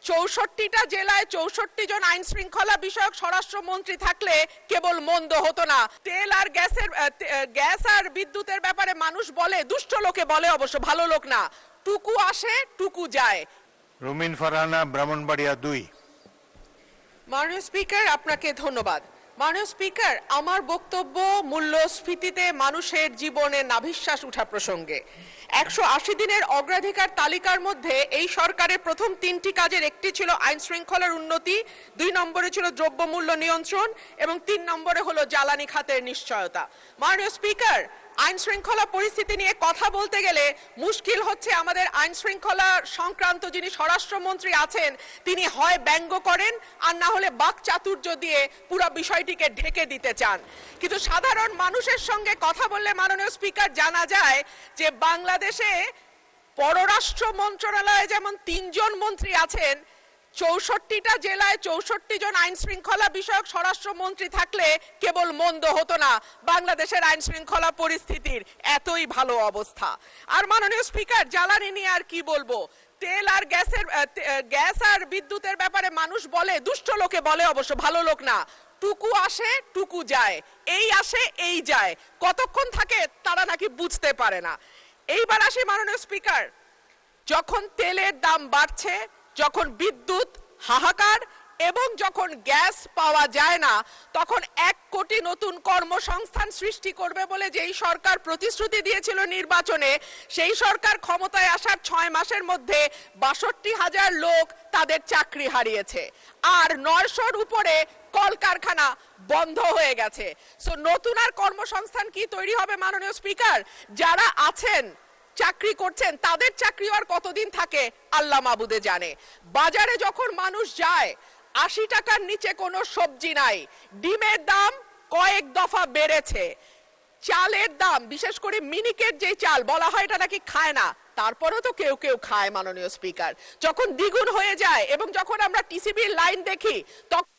64টা জেলায় 64 জন আইন শৃঙ্খলা বিষয়ক স্বরাষ্ট্রমন্ত্রী থাকলে কেবল মন্দ হতো না। তেল আর গ্যাস আর বিদ্যুতের ব্যাপারে মানুষ বলে, দুষ্ট লোকে বলে, অবশ্য ভালো লোক না, টুকু আসে টুকু যায়। রুমিন ফারহানা, ব্রাহ্মণবাড়িয়া 2। মাননীয় স্পিকার, আপনাকে ধন্যবাদ। মাননীয় স্পিকার, আমার বক্তব্য মূল্যস্ফীতিতে মানুষের জীবনে নাভিশ্বাস উঠা প্রসঙ্গে। 180 দিনের অগ্রাধিকার তালিকার মধ্যে এই সরকারের প্রথম 3টি কাজের একটি ছিল আইন শৃঙ্খলার উন্নতি, 2 নম্বরে ছিল দ্রব্যমূল্য নিয়ন্ত্রণ এবং 3 নম্বরে হলো জ্বালানি খাতের নিশ্চয়তা। মাননীয় স্পিকার, আইন শৃঙ্খলা পরিস্থিতি নিয়ে কথা বলতে গেলে মুশকিল হচ্ছে আমাদের আইন শৃঙ্খলা সংক্রান্ত যিনি স্বরাষ্ট্রমন্ত্রী আছেন তিনি হয় ব্যঙ্গ করেন আর না হলে বাকচাতুর্য দিয়ে পুরো বিষয়টিকে ঢেকে দিতে চান। কিন্তু সাধারণ মানুষের সঙ্গে কথা বললে মাননীয় স্পিকার জানা যায় যে বাংলাদেশে পররাষ্ট্র মন্ত্রণালয়ে যেমন 3 জন মন্ত্রী আছেন, 64টা জেলায় 64 জন আইন শৃঙ্খলা বিষয়ক স্বরাষ্ট্রমন্ত্রী থাকলে কেবল মন্দ হতো না বাংলাদেশের আইন শৃঙ্খলা পরিস্থিতির এতই ভালো অবস্থা। আর মাননীয় স্পিকার, জ্বালানি নিয়ে আর কি বলবো, তেল আর গ্যাস আর বিদ্যুতের ব্যাপারে মানুষ বলে, দুষ্ট লোকে বলে, অবশ্য ভালো লোক না, টুকু আসে টুকু যায়, এই আসে এই যায়, কতক্ষণ থাকে তারা নাকি বুঝতে পারে না। এইবার আসি মাননীয় স্পিকার, যখন তেলের দাম বাড়ছে, যখন বিদ্যুৎ হাহাকার এবং যখন গ্যাস পাওয়া যায় না, তখন 1 কোটি নতুন কর্মসংস্থান সৃষ্টি করবে বলে যেই সরকার প্রতিশ্রুতি দিয়েছিল নির্বাচনে, সেই সরকার ক্ষমতায় আসার 6 মাসের মধ্যে 62,000 লোক তাদের চাকরি হারিয়েছে আর 900-র উপরে কলকারখানা বন্ধ হয়ে গেছে। সো নতুন আর কর্মসংস্থান কি তৈরি হবে মাননীয় স্পিকার? যারা আছেন চাকরি করছেন তাদের চাকরি আর কতদিন থাকে আল্লাহ মাবুদে জানে। বাজারে যখন মানুষ যায় 80 টাকার নিচে কোনো সবজি নাই, ডিমের দাম কয়েক দফা বেড়েছে, চালের দাম, বিশেষ করে মিনিকেট যে চাল বলা হয় এটা নাকি খায় না, তারপরেও তো কেউ কেউ খায় মাননীয় স্পিকার, যখন দ্বিগুণ হয়ে যায় এবং যখন আমরা টিসিবির লাইন দেখি তখন